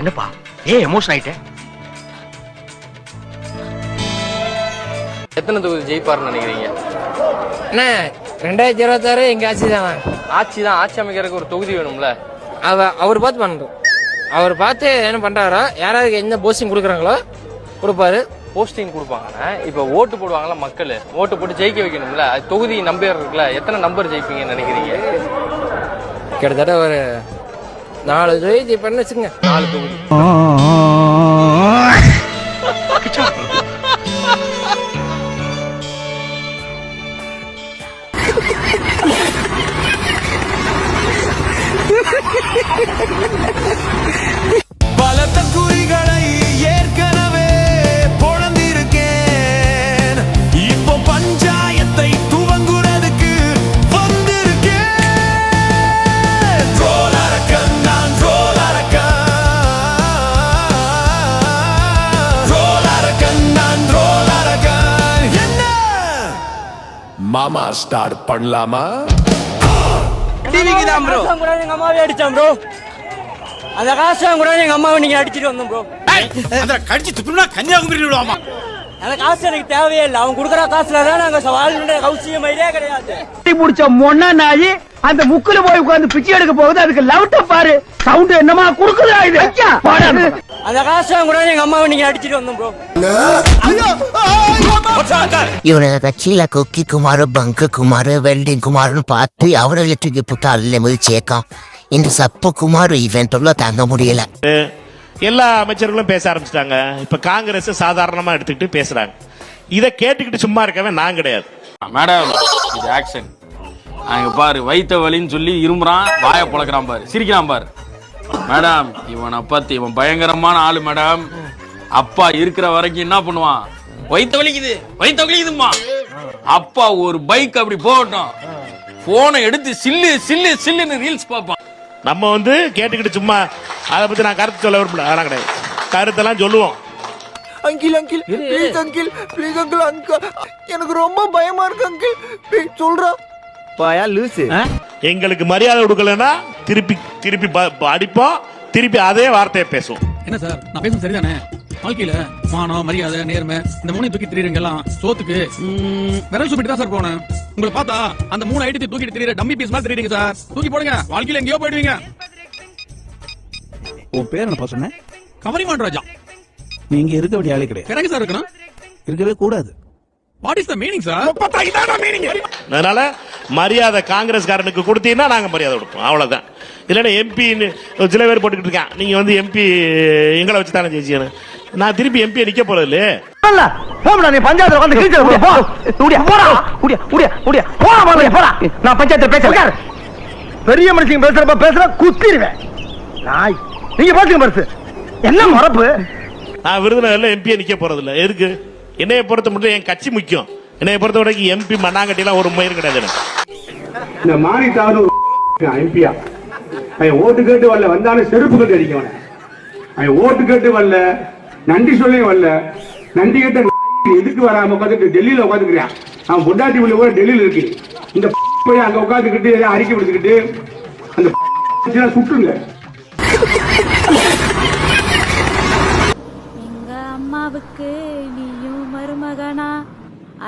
என்னப்பா ஏன் எமோஷன் ஆயிட்டே? எத்தனை தொகுதி ஜெயிப்பாருன்னு நினைக்கிறீங்க? அண்ணா 2026 எங்க ஆட்சி தான். ஆட்சி தான், ஆட்சி அமைக்கிறதுக்கு ஒரு தொகுதி வேணும்ல. அவர் பார்த்து பண்ணுறோம். அவர் பார்த்து என்ன பண்றாரோ, யாராவது எந்த போஸ்டிங் கொடுக்குறாங்களோ கொடுப்பாரு. போஸ்டிங் கொடுப்பாங்கண்ணா. இப்போ ஓட்டு போடுவாங்களா மக்கள், ஓட்டு போட்டு ஜெயிக்க வைக்கணும்ல. தொகுதி நம்பர் இருக்குல்ல, எத்தனை நம்பர் ஜெயிப்பீங்கன்னு நினைக்கிறீங்க? கிட்டத்தட்ட ஒரு 4 தொகுதி பண்ணு வச்சுங்க. 4 தொகுதி. பலத்த குறிகளை ஏற்கனவே பொழந்திருக்கேன். இப்போ பஞ்சாயத்தை துவங்குறதுக்கு வந்திருக்கேன். ரோலரக்கன் நான் ரோலரக்கன், ரோலரக்கன் நான் ரோலரக்கன். என்ன மாமா ஸ்டார்ட் பண்ணலாமா? டிவிக்கு தான் ப்ரோ. எங்க அம்மாவே அடிச்சான் ப்ரோ. அந்த காசு கூட எங்க அம்மாவை நீங்க அடிச்சிட்டு வந்தோம் ப்ரோ. அந்த கடிச்சு துப்புனா கன்னியாகுமரி விடுவாமா? அந்த காசு எனக்கு தேவையே இல்லை. அவங்க கொடுக்குற காசுல தான் நாங்க வாழ்ந்த கௌசியம் இதே கிடையாது. முடிச்ச மொன்னா நாயி அந்த முக்குல போய் உட்கார்ந்து பிச்சை எடுக்க போகுது. அதுக்கு லவுட்ட பாரு, சவுண்ட் என்னமா குடுக்குதா இது? அந்த காசு கூட எங்க அம்மாவை நீங்க அடிச்சிட்டு வந்தோம் ப்ரோ. இவனோட கட்சியில குக்கி குமார், பங்கு குமார், வெல்டிங் குமார்னு பார்த்து அவரை தூக்கி புத்தா அல்ல முடிச்சேக்கான். இந்த சப்ப குமார் இவன்ட்டுள்ள தாங்க முடியல. எல்லா அமைச்சர்களும் பேச ஆரம்பிச்சிட்டாங்க. இப்ப காங்கிரஸ் சாதாரணமா எடுத்துக்கிட்டு பேசுறாங்க. இதை கேட்டுக்கிட்டு சும்மா இருக்கவே நான் கிடையாது. மேடம் இது ஆக்ஷன். அங்க பாரு, வைத்த வலின்னு சொல்லி இருமுறான், வாய பொழக்கிறான் பாரு, சிரிக்கிறான் பாரு. மேடம் இவனை பத்தி, இவன் பயங்கரமான ஆளு மேடம். அப்பா இருக்கிற வரைக்கும் என்ன பண்ணுவான், வைத்த வலிக்குது வைத்த வலிக்குதுமா, அப்பா ஒரு பைக் அப்படி போகட்டும், போனை எடுத்து சில்லு சில்லு சில்லுன்னு ரீல்ஸ் பார்ப்பான். நம்ம கேட்டுக்கிட்டு சும்மா அதை பத்தி நான் கருத்து சொல்ல விரும்பல. அதெல்லாம் கிடையாது, கருத்தெல்லாம் சொல்லுவோம். Uncle uncle please uncle, please uncle uncle, எனக்கு ரொம்ப பயமா இருக்கு அங்கிள், ப்ளீஸ் சொல்றா. பாயா லூசு. எங்களுக்கு மரியாதை கொடுக்கலன்னா திருப்பி திருப்பி அடிப்போம், திருப்பி அதே வார்த்தையை பேசுவோம். என்ன சார் நான் பேசுறது சரிதானே? வாழ்க்கையில மானம், மரியாதை, நேர்மை இந்த 3 தூக்கி திரியுங்க எல்லாம் சோத்துக்கு விரல் சுப்பிட்டு தான் சார் போனேன். உங்களை பார்த்தா அந்த 3 ஐட்டத்தை தூக்கிட்டு திரியிற டம்மி பீஸ் மாதிரி தெரியுங்க சார். தூக்கி போடுங்க, வாழ்க்கையில எங்கேயோ போயிடுவீங்க. உன் பேர் என்னப்பா சொன்ன? கவரிமான் ராஜா. நீங்க இருக்க வேண்டிய ஆளே கிடையாது. எனக்கு சார் இருக்கணும், இருக்கவே கூடாது. What is the meaning sir? அதனால மரியாதை காங்கிரஸ்காரனுக்கு கொடுத்தீங்கன்னா நாங்க மரியாதை கொடுப்போம், அவ்வளவுதான். இல்லைன்னா எம்பின்னு சில பேர் போட்டுக்கிட்டு இருக்கேன், நீங்க எம்பி எங்களை வச்சு தானே ஜெயிச்சியனு. நான் திருப்பி எம்பி நிக்க போறது இல்லையே. பஞ்சாயத்துல வந்து நான் பஞ்சாயத்துல பேசுறேன். பெரிய மனுஷங்க பேசுறப்ப பேசுற குத்திடுவேன். நீங்க பாத்துங்க பரிசு என்ன மரப்பு. நான் விருதுநகர்ல எம்பியை நிக்க போறது இல்ல. எதுக்கு? என்னைய பொறுத்த மட்டும் என் கட்சி முக்கியம். என்னைய பொறுத்த வரைக்கும் எம்பி மண்ணாங்கட்டிலாம் ஒரு மயிர் கிடையாது எனக்கு. இந்த மானிட்டாவது எம்பியா அவன் ஓட்டு கேட்டு வரல, வந்தாலும் செருப்பு கட்டு அடிக்கவன. அவன் ஓட்டு கேட்டு வரல, நன்றி சொல்லியும் வரல. நன்றி கேட்ட எதுக்கு வராம உட்காந்துட்டு டெல்லியில உட்காந்துக்கிறான். அவன் பொண்டாட்டி உள்ள கூட டெல்லியில இருக்கு. இந்த போய் அங்க உட்காந்துக்கிட்டு அறிக்கை விடுத்துக்கிட்டு அந்த சுட்டுங்க. எங்க அம்மாவுக்கு நீயும் மருமகனா,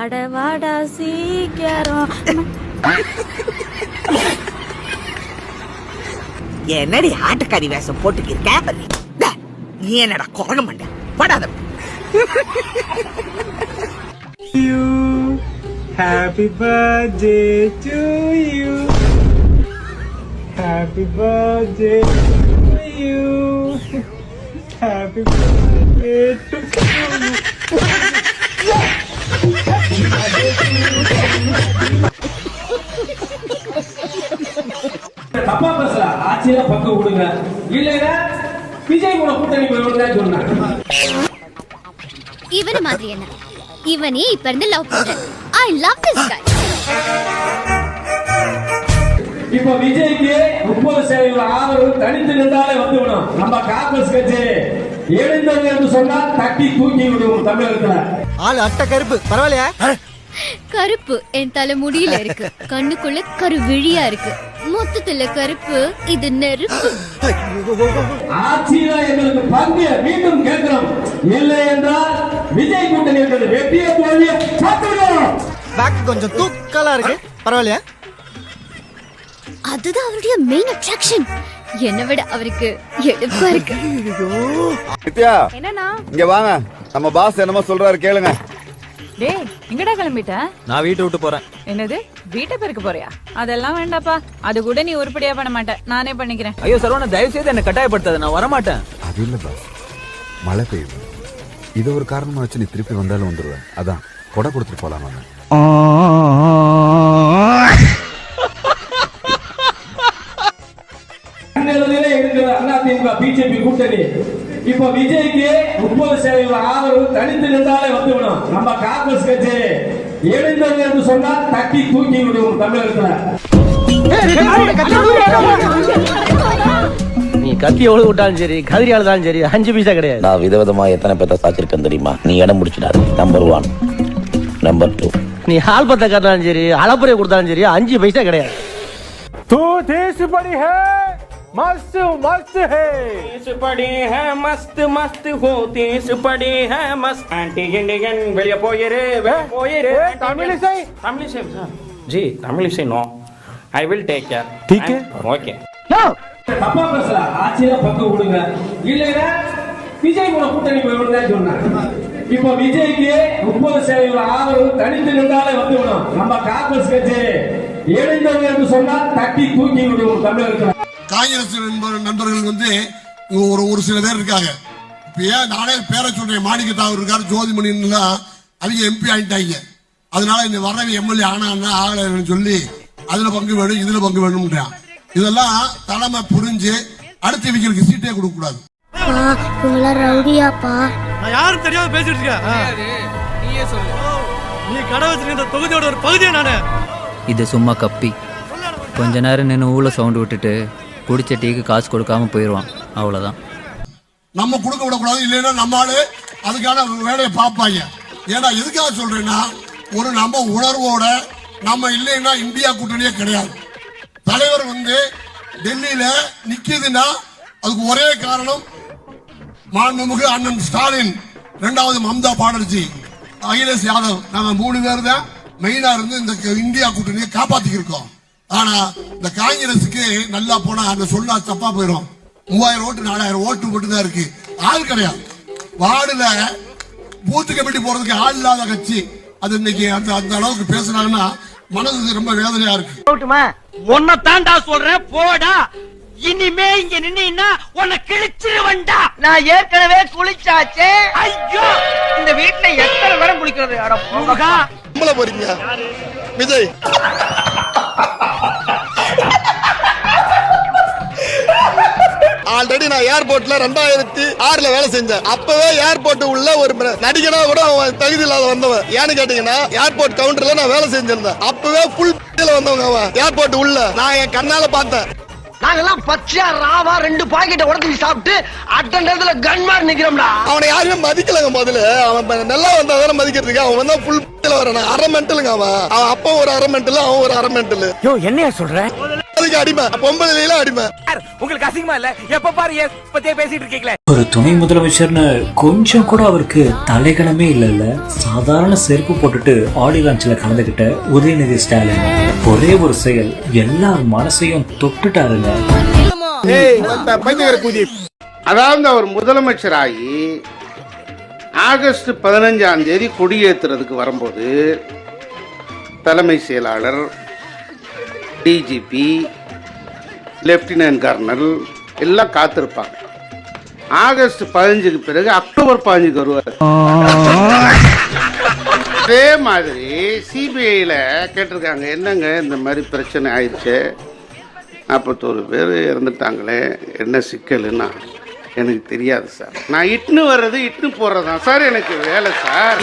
அடவாடா சீக்கிரம். என்னடி ஆட்டுக்கறி வேஷம் போட்டுக்கிருக்க? நீ என்னடா குரங்க மாட்டேன் படாத. Happy birthday to you, happy birthday to you, happy birthday to you. தப்பா பேசல, ஆட்சியில பக்கம் கொடுங்க, இல்லைன்னா விஜய் கூட கூட்டணி போய் சொன்னாங்க. இவன மாதிரி என்ன, இவனே இப்ப இருந்து லவ் பண்றேன். I love this guy. இப்ப விஜய்க்கு 30% ஆதரவு தனித்து நின்றாலே வந்துவிடும். நம்ம காங்கிரஸ் கட்சி எழுந்தது என்று சொன்னால் தட்டி தூக்கி விடுவோம் தமிழகத்துல. ஆள் அட்ட கருப்பு பரவாயில்லையா? கருப்பு என் தலை முடியில இருக்கு, கண்ணுக்குள்ள கருவிழியா இருக்கு. மொத்தத்துல கருப்பு இது நெருப்பு. ஆட்சியில எங்களுக்கு பங்கு மீண்டும் கேட்கிறோம். இல்லை என்றால் விஜய் கூட்டணி என்பது வெற்றிய தோல்வியை பார்த்துவிடும். பேக் கொஞ்சம் தூக்கலா இருக்கு, பரவாயில்லையா? அதுதான் அவருடைய மெயின் அட்ராக்ஷன். என்னை விட அவருக்கு எடுப்பா இருக்கு. நித்யா, என்னன்னா இங்க வாங்க. நம்ம பாஸ் என்னமோ சொல்றாரு, கேளுங்க. டேய் எங்கடா கிளம்பிட்ட? நான் வீட்டை விட்டு போறேன். என்னது வீட்டை பெருக்க போறியா? அதெல்லாம் வேண்டாப்பா, அது கூட நீ உருப்படியா பண்ண மாட்ட, நானே பண்ணிக்கிறேன். ஐயோ சரவணா, தயவு செய்து என்ன கட்டாயப்படுத்தாத, நான் வரமாட்டேன். அது இல்ல பாஸ், மழை பெய்யுது. இது ஒரு காரணமா வச்சு நீ திருப்பி வந்தாலும் வந்துருவேன். அதான் கொடை கொடுத்துட்டு போலாம். அதிமுக பிஜேபி கூட்டணி இப்போ விஜய்க்கு 30% ஆதரவு தனித்து நின்றாலே வந்துவிடும். நம்ம காங்கிரஸ் கட்சி எழுந்தது என்று சொன்னால் தட்டி தூக்கி விடுவோம் தமிழகத்துல. நீ கத்தி எவ்வளவு விட்டாலும் சரி, கதிரி ஆளுதாலும் சரி, 5 பைசா கிடையாது. நான் விதவிதமா எத்தனை பேர்த்த சாச்சிருக்கேன் தெரியுமா? நீ இடம் முடிச்சிடாரு. நம்பர் 1. நம்பர் 2, நீ ஆல்பத்தை கட்டினாலும் சரி, அளப்புறையை கொடுத்தாலும் சரி, 5 பைசா கிடையாது. तू देश बड़ी है मस्त मस्त है, देश बड़ी है मस्त मस्त हो, देश बड़ी है मस्त. आंटी इंडियन வெளிய போயிரு போயிரு. Tamilisai sir ji Tamilisai no I will take care. ठीक है ஓகே. தப்பா பேசல, ஆட்சியில பங்கு கொடுங்க. இல்லைன்னா விஜய் கூட கூட்டணி போய்விடுதா சொன்னாங்க. இப்போ விஜய்க்கு 30% ஆதரவு தனித்து நின்றாலே வந்துவிடும். நம்ம காங்கிரஸ் கட்சி எழுந்தது என்று சொன்னால் தட்டி தூக்கி விடுவோம் தமிழகத்தில். காங்கிரஸ் நண்பர்கள் வந்து ஒரு சில பேர் இருக்காங்க. இப்ப ஏன் நானே பேரை சொல்றேன், மாணிக்க தாவூர் இருக்காரு, ஜோதிமணிலாம் அவங்க எம்பி ஆயிட்டாங்க. அதனால இந்த வரவி எம்எல்ஏ ஆனா ஆகலன்னு சொல்லி அதுல பங்கு வேணும் இதுல பங்கு வேணும்ன்றான். இதெல்லாம் தலைமை புரிஞ்சு அடுத்த வீக்களுக்கு சீட்டே கொடுக்க கூடாது. ரவுடியாப்பா, நான் யாரும் தெரியாம பேசிட்டு இருக்கேன். நீயே சொல்லு. நீ கடை வச்சிருக்க தொகுதியோட ஒரு பகுதியா நானு. இது சும்மா கப்பி. கொஞ்ச நேரம் நின்று ஊழ சவுண்ட் விட்டுட்டு குடிச்ச டீக்கு காசு கொடுக்காம போயிடுவான், அவ்வளவுதான். நம்ம கொடுக்க விடக்கூடாது, இல்லைன்னா நம்மளால அதுக்கான வேலையை பார்ப்பாங்க. ஏன்னா எதுக்காக சொல்றேன்னா, ஒரு நம்ம உணர்வோட நம்ம இல்லைன்னா இந்தியா கூட்டணியே கிடையாது. தலைவர் வந்து டெல்லியில நிக்குதுன்னா அதுக்கு ஒரே காரணம் மாண்புமிகு அண்ணன் ஸ்டாலின், 2வது மம்தா பானர்ஜி, அகிலேஷ் யாதவ். நாங்க 3 பேர் தான் மெயினா இருந்து இந்த இந்தியா கூட்டணியை காப்பாத்திக்கு இருக்கோம். ஆனா இந்த காங்கிரஸுக்கு நல்லா போனா அந்த சொன்னா தப்பா போயிடும். 3000 ஓட்டு 4000 ஓட்டு மட்டும் தான் இருக்கு, ஆள் கிடையாது. வார்டுல பூத்து கமிட்டி போறதுக்கு ஆள் இல்லாத கட்சி. அது இன்னைக்கு அந்த அளவுக்கு பேசுறாங்கன்னா மனது ரொம்ப வேதனையா இருக்கு. உன்னை தாண்டா சொல்றேன், போடா. இனிமே இங்க நின்னா உன்னை கிழிச்சிருவண்டா. நான் ஏற்கனவே குளிச்சாச்சே. ஐயோ, இந்த வீட்டுல எத்தனை பேரும் குளிக்கிறது? அட போகா. நம்மள போறீங்க விஜய். ஆல்ரெடி நான் ஏர்போர்ட்ல 2006ல வேலை செஞ்சேன். அப்பவே ஏர்போர்ட் உள்ள ஒரு நடிகனா கூட தகுதி இல்லாத வந்தவன். ஏன்னு கேட்டீங்கன்னா, ஏர்போர்ட் கவுண்டர்ல நான் வேலை செஞ்சிருந்தேன். அப்பவே ஃபுல் வந்தவங்க அவன். ஏர்போர்ட் உள்ள நான் என் கண்ணால பார்த்தேன். நாங்கெல்லாம் பச்சையா ராவா 2 பாக்கெட்டை உடச்சி சாப்பிட்டு அட்ட நேரத்துல கன்மார் நிக்கிறோம்டா. அவனை யாருமே மதிக்கலங்க. முதல்ல அவன் நல்லா வந்தா தானே மதிக்கிறதுக்கு. அவன் வந்தா ஃபுல் வரான். அரை மென்டலுங்க அவன். அப்ப ஒரு அரை மென்டல், அவன் ஒரு அரை மென்டல். யோ, என்னையா சொல்ற? அதுக்கு அடிமை, பொம்பளையில அடிமை. உங்களுக்கு அசிங்கமா இல்ல? எப்ப பாரு பத்தியே பேசிட்டு இருக்கீங்களே. ஒரு துணை முதலமைச்சர்னு கொஞ்சம் கூட அவருக்கு தலைகணமே இல்லைல்ல. சாதாரண செருப்பு போட்டுட்டு ஆடி லான்ச்ல கலந்துகிட்ட உதயநிதி ஸ்டாலின் ஒரே ஒரு செயல் எல்லார் மனசையும் தொட்டுட்டாருங்க. அதாவது அவர் முதலமைச்சராகி ஆகஸ்ட் 15ஆம் தேதி கொடியேற்றுறதுக்கு வரும்போது தலைமை செயலாளர், டிஜிபி, லெப்டினன்ட் கர்னல் எல்லாம் காத்திருப்பாங்க. ஆகஸ்ட் 15க்கு பிறகு அக்டோபர் 15க்கு வருவார். அதே மாதிரி சிபிஐல கேட்டிருக்காங்க, என்னங்க இந்த மாதிரி பிரச்சனை ஆயிடுச்சு, 41 பேர் இறந்துட்டாங்களே, என்ன சிக்கல்னா, எனக்கு தெரியாது சார், நான் இட்னு வர்றது இட்னு போறதுதான் சார் எனக்கு வேலை சார்.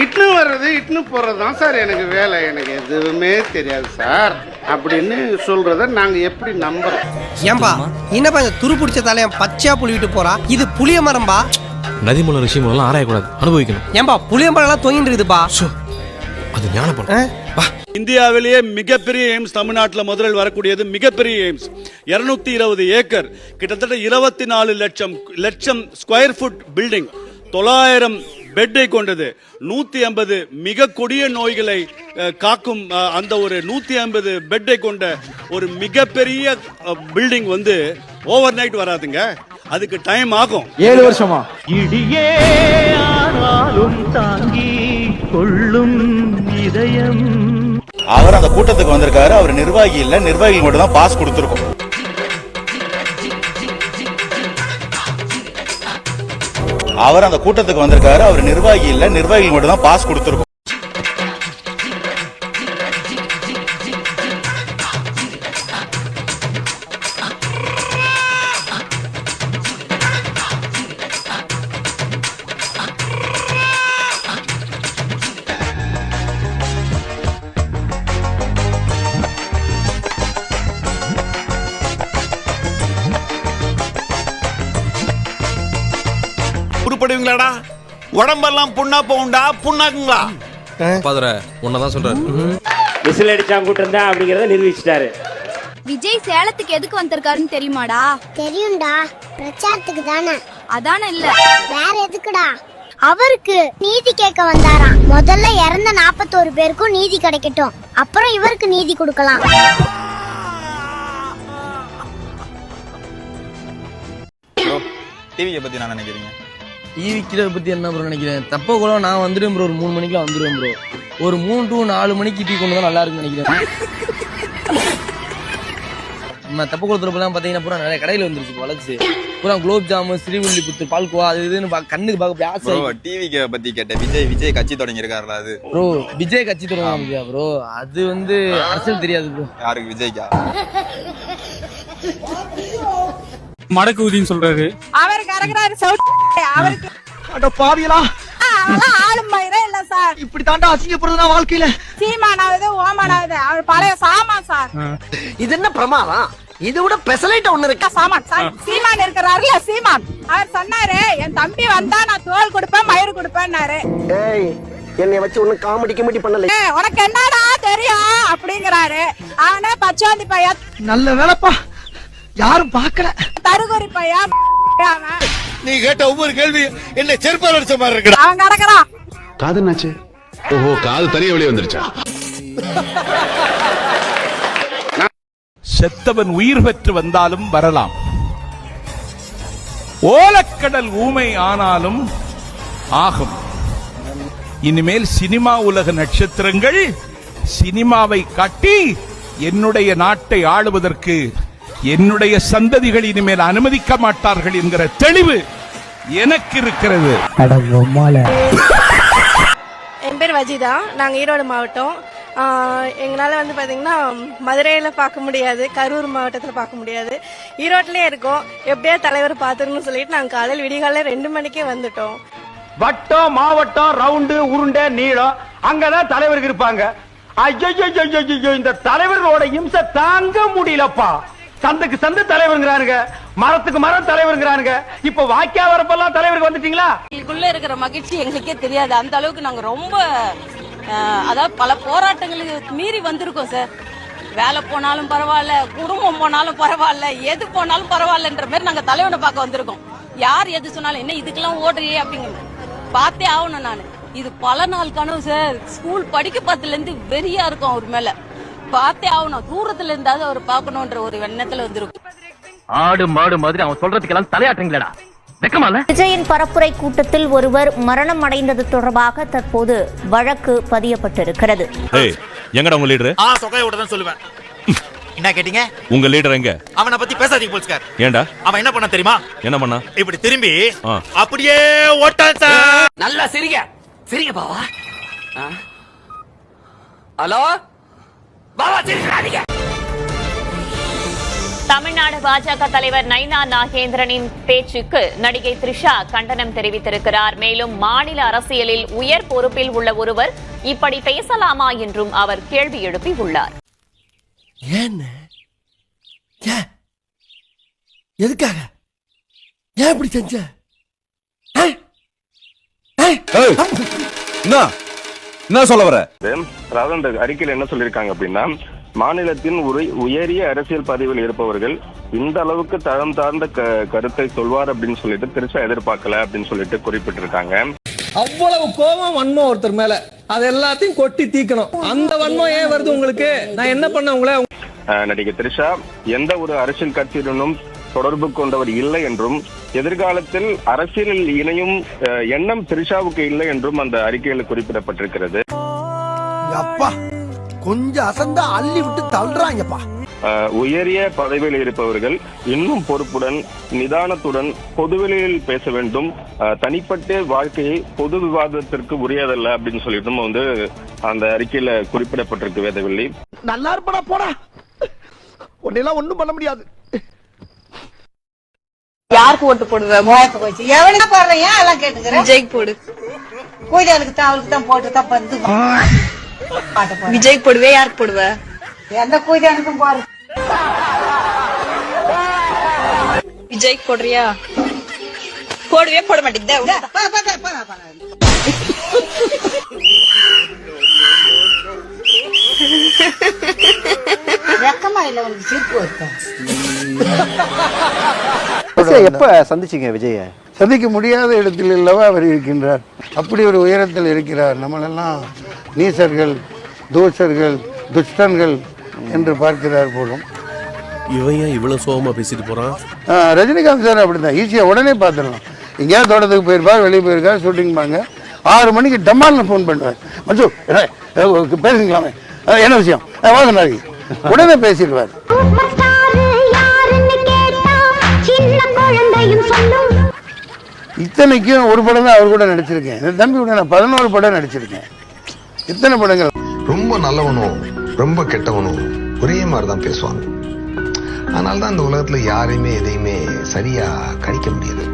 இட்னு வர்றது இட்னு போறதுதான் சார் எனக்கு வேலை, எனக்கு எதுவுமே தெரியாது சார் அப்படின்னு சொல்றத நாங்க எப்படி நம்புறோம்? ஏன்பா என்னப்பா இந்த துரு பிடிச்ச தலையன் பச்சையா புளிவிட்டு போறா? இது புளிய மரம்பா. நதிமூலம் ரிஷிமூலம் எல்லாம் ஆராயக்கூடாது, அனுபவிக்கணும். ஏன்பா புளியம்பழம் எல்லாம் தொங்கிட்டு இருக்குதுப்பா. அது ஞானப்படும். இந்தியாவிலேயே மிகப்பெரிய எய்ம்ஸ் தமிழ்நாட்டில் முதலில் வரக்கூடியது மிகப்பெரிய எய்ம்ஸ். 220 ஏக்கர், கிட்டத்தட்ட 24 லட்சம் ஸ்கொயர் ஃபுட் பில்டிங், 900 பெட்டை கொண்டது, 150 மிக கொடிய நோய்களை காக்கும் அந்த ஒரு 150 பெட்டை கொண்ட ஒரு மிகப்பெரிய பில்டிங் வந்து ஓவர் நைட் வராதுங்க, அதுக்கு டைம் ஆகும். 7 வருஷமா? இடியே ஆனாலும் தாங்கி கொள்ளும் இதயம். அவர் அந்த கூட்டத்துக்கு வந்திருக்காரு, அவர் நிர்வாகி இல்ல, நிர்வாகிகள் மட்டும் தான் பாஸ் கொடுத்திருக்கோம். அவர் அந்த கூட்டத்துக்கு வந்திருக்காரு, அவர் நிர்வாகி இல்ல, நிர்வாகிகள் மட்டும் தான் பாஸ் கொடுத்திருக்கோம். உருப்படுவீங்களாடா? உடம்பெல்லாம் புண்ணா போகுண்டா, புண்ணாக்குங்களா? பாதர உன்னதான் சொல்றாரு. விசில் அடிச்சா கூட்டம் தான் அப்படிங்கறத நிரூபிச்சிட்டாரு. விஜய் சேலத்துக்கு எதுக்கு வந்திருக்காருன்னு தெரியுமாடா? தெரியும்டா, பிரச்சாரத்துக்கு தானே. அதானே இல்ல, வேற எதுக்குடா? அவருக்கு நீதி கேட்க வந்தாராம். முதல்ல இறந்த 41 பேருக்கும் நீதி கிடைக்கட்டும், அப்புறம் இவருக்கு நீதி கொடுக்கலாம். டிவியை பத்தி நான் நினைக்கிறீங்க? டிவிக்கிறத பத்தி என்ன ப்ரோ நினைக்கிறேன்? தப்ப கூட நான் வந்துடுவேன் ப்ரோ, ஒரு 3 மணிக்கெல்லாம் வந்துடுவேன் ப்ரோ. ஒரு 3 to 4 மணிக்கு டீ கொண்டு தான் நல்லா இருக்குன்னு நினைக்கிறேன். நம்ம தப்ப குளத்துறப்பெல்லாம் பாத்தீங்கன்னா பூரா நிறைய கடையில வந்துருச்சு வளர்ச்சி. பூரா குலோப் ஜாமு, ஸ்ரீவில்லிபுத்தூர் பால்கோவா, அது இதுன்னு கண்ணுக்கு பார்க்க ஆசை. டிவிக்கு பத்தி கேட்டேன். விஜய் கட்சி தொடங்கி இருக்காருல, அது ப்ரோ விஜய் கட்சி தொடங்க ப்ரோ, அது வந்து அரசியல் தெரியாது ப்ரோ. யாருக்கு? விஜய்க்கா? மடக்கு ஊதின்னு சொல்றாரு. அவருக்கு அரகறாரு சவுட். அவருக்கு அட பாவியலா, அதெல்லாம் ஆளும் மயிரே இல்ல சார். இப்படி தாண்டா அசிங்கப்படுறதுனா வாழ்க்கையில. சீமானாவது ஓமானாவது அவர் பழைய சாமான் சார். இது என்ன பிரமாதம்? இது விட பெசலைட் ஒண்ணு இருக்கு. சாமான் சார். சீமான் இருக்கிறாருல, சீமான் அவர் சொன்னாரு, என் தம்பி வந்தா நான் தோல் கொடுப்பேன் மயிறு கொடுப்பேன்னாரு. ஏய், என்னைய வச்சு ஒண்ணு காமெடி கிமெடி பண்ணல. உனக்கு என்னடா தெரியும் அப்படிங்கிறாரு. அவனே பச்சாந்தி பையன். நல்ல வேலைப்பா, யாரும் பார்க்கல. தருகுறி பையன். நீ கேட்ட ஒவ்வொரு கேள்வி என்ன செருப்பால் அடிச்ச மாதிரி இருக்கு. அவன் கிடக்குறான். காது என்னாச்சு? ஓஹோ, காது தனியா வெளியே வந்துருச்சா? செத்தவன் உயிர் பெற்று வந்தாலும் வரலாம், ஓலக்கடல் ஊமை ஆனாலும் ஆகும். இனிமேல் சினிமா உலக நட்சத்திரங்கள் சினிமாவை காட்டி என்னுடைய நாட்டை ஆளுவதற்கு என்னுடைய சந்ததிகள் இனிமேல் அனுமதிக்க மாட்டார்கள் என்கிற தெளிவு எனக்கு இருக்கிறது. என் பேர் வஜிதா, நாங்கள் ஈரோடு மாவட்டம். எங்களால் வந்து பார்த்தீங்கன்னா மதுரையில் பார்க்க முடியாது, கரூர் மாவட்டத்தில் பார்க்க முடியாது, ஈரோட்டிலே இருக்கோம். எப்படியா தலைவர் பார்த்துருன்னு சொல்லிட்டு நாங்கள் காலையில் விடிகாலையில் 2 மணிக்கே வந்துட்டோம். வட்டம், மாவட்டம், ரவுண்டு, உருண்டை, நீளம், அங்கதான் தலைவருக்கு இருப்பாங்க. ஐயோ, இந்த தலைவர்களோட இம்சை தாங்க முடியலப்பா. சந்துக்கு சந்து தலைவருங்கிறானுங்க, மரத்துக்கு மரம் தலைவருங்கிறானுங்க. இப்ப வாக்கியா வரப்பெல்லாம் தலைவருக்கு வந்துட்டீங்களா? இதுக்குள்ள இருக்கிற மகிழ்ச்சி எங்களுக்கே தெரியாது. அந்த அளவுக்கு நாங்க ரொம்ப அதாவது பல போராட்டங்களுக்கு மீறி வந்திருக்கோம் சார். வேலை போனாலும் பரவாயில்ல, குடும்பம் போனாலும் பரவாயில்ல, எது போனாலும் பரவாயில்லன்ற மாதிரி நாங்க தலைவனை பார்க்க வந்திருக்கோம். யார் எது சொன்னாலும் என்ன இதுக்கெல்லாம் ஓடுறியே அப்படிங்கிறது பார்த்தே ஆகணும். நான் இது பல நாள் கனவு சார். ஸ்கூல் படிக்க பார்த்ததுல இருந்து வெறியா இருக்கும் அவர் மேல, பார்த்தே ஆகணும். தூரத்துல இருந்தாவது அவர் பார்க்கணும்ன்ற ஒரு எண்ணத்துல வந்திருக்கும். ஆடு மாடு மாதிரி அவன் சொல்றதுக்கெல்லாம் தலையாட்டுங்களா? விஜயின் பரப்புரை கூட்டத்தில் ஒருவர் மரணம் அடைந்தது தொடர்பாக தற்போது வழக்கு பதியப்பட்டிருக்கிறது. எங்கடா உங்க லீடர்? சொகைய விட தான் சொல்லுவேன். என்ன கேட்டீங்க? உங்க லீடர் எங்க? அவனை பத்தி பேசாதீங்க போலீஸ்கார். ஏண்டா? அவன் என்ன பண்ண தெரியுமா? என்ன பண்ணா? இப்படி திரும்பி அப்படியே ஓட்டான் சார். நல்லா சிரிங்க சிரிங்க பாவா. ஹலோ பாவா, சிரிக்காதீங்க. தமிழ்நாடு பாஜக தலைவர் நைனா நாகேந்திரனின் பேச்சுக்கு நடிகை த்ரிஷா கண்டனம் தெரிவித்திருக்கிறார். மேலும் மாநில அரசியலில் உயர் பொறுப்பில் உள்ள ஒருவர் இப்படி பேசலாமா என்றும் அவர் கேள்வி எழுப்பியுள்ளார். எதுக்காக? ஏன் இப்படி செஞ்ச? என்ன சொல்ல வர? அதாவது அந்த அறிக்கையில் என்ன சொல்லியிருக்காங்க அப்படின்னா, மாநிலத்தின் உயரிய அரசியல் பதவியில் இருப்பவர்கள் இந்த அளவுக்கு தரம் தாழ்ந்த கருத்தை சொல்வார் அப்படின்னு சொல்லிட்டு திருச்சா எதிர்பார்க்கல அப்படின்னு சொல்லிட்டு குறிப்பிட்டிருக்காங்க. அவ்வளவு கோபம் வன்மம் ஒருத்தர் மேல, அது எல்லாத்தையும் கொட்டி தீக்கணும். அந்த வன்மம் ஏன் வருது உங்களுக்கு? நான் என்ன பண்ண உங்களை? நடிகை திரிஷா எந்த ஒரு அரசியல் கட்சியுடனும் தொடர்பு கொண்டவர் இல்லை என்றும், எதிர்காலத்தில் அரசியலில் இணையும் எண்ணம் திரிஷாவுக்கு இல்லை என்றும் அந்த அறிக்கையில் குறிப்பிடப்பட்டிருக்கிறது. அப்பா கொஞ்சம் அசந்தா அள்ளி விட்டு தள்ளுறாங்கப்பா. உயரிய பதவியில் இருப்பவர்கள் இன்னும் பொறுப்புடன் நிதானத்துடன் பொதுவெளியில் பேச வேண்டும். தனிப்பட்ட வாழ்க்கையை பொது விவாதத்திற்கு உரியதல்ல அப்படின்னு சொல்லிட்டும் வந்து அந்த அறிக்கையில குறிப்பிடப்பட்டிருக்கு வேதவெள்ளி. நல்லா இருப்படா போடா, உன்னெல்லாம் ஒண்ணும் பண்ண முடியாது. யாருக்கு ஓட்டு போடுவ? எவனுக்கு போடுறீங்க எல்லாம் கேட்டுக்கிறேன். விஜய்க்கு போடு. கூஜானுக்கு தான் அவளுக்கு தான் போட்டு தான் பந்து. விஜய்க்கு போடுவே, யாருக்கு போடுவ? எந்த கூஜானுக்கும் போடு. விஜய்க்கு போடுறியா? போடுவே, போட மாட்டேங்குது. வெக்கமா இல்ல உனக்கு? சிரிப்பு வருது. எப்ப சந்திச்சீங்க விஜய? சந்திக்க முடியாத இடத்தில் அல்லவா அவர் இருக்கின்றார். அப்படி ஒரு உயரத்தில் இருக்கிறார். நம்மளெல்லாம் நீசர்கள், தோஷர்கள், துஷ்டன்கள் என்று பார்க்கிறார் போலும். இவன் ஏன் இவ்வளவு சோகமா பேசிட்டு போறான்? ரஜினிகாந்த் சார் அப்படிதான், ஈஸியா உடனே பார்த்துடலாம். எங்கேயாவது தோட்டத்துக்கு போயிருப்பார், வெளியே போயிருக்கார், ஷூட்டிங் பாங்க, 6 மணிக்கு டம்மால்னு ஃபோன் பண்ணுவார். மஞ்சு பேசுங்களாமே, என்ன விஷயம் வாங்க நாளைக்கு, உடனே பேசிடுவார். இத்தனைக்கும் ஒரு படம் தான் அவர் கூட நடிச்சிருக்கேன். இந்த தம்பி கூட நான் 11 படம் நடிச்சிருக்கேன். இத்தனை படங்கள். ரொம்ப நல்லவனும் ரொம்ப கெட்டவனும் ஒரே மாதிரி தான் பேசுவாங்க. அதனால தான் இந்த உலகத்துல யாரையுமே எதையுமே சரியா கணிக்க முடியாது.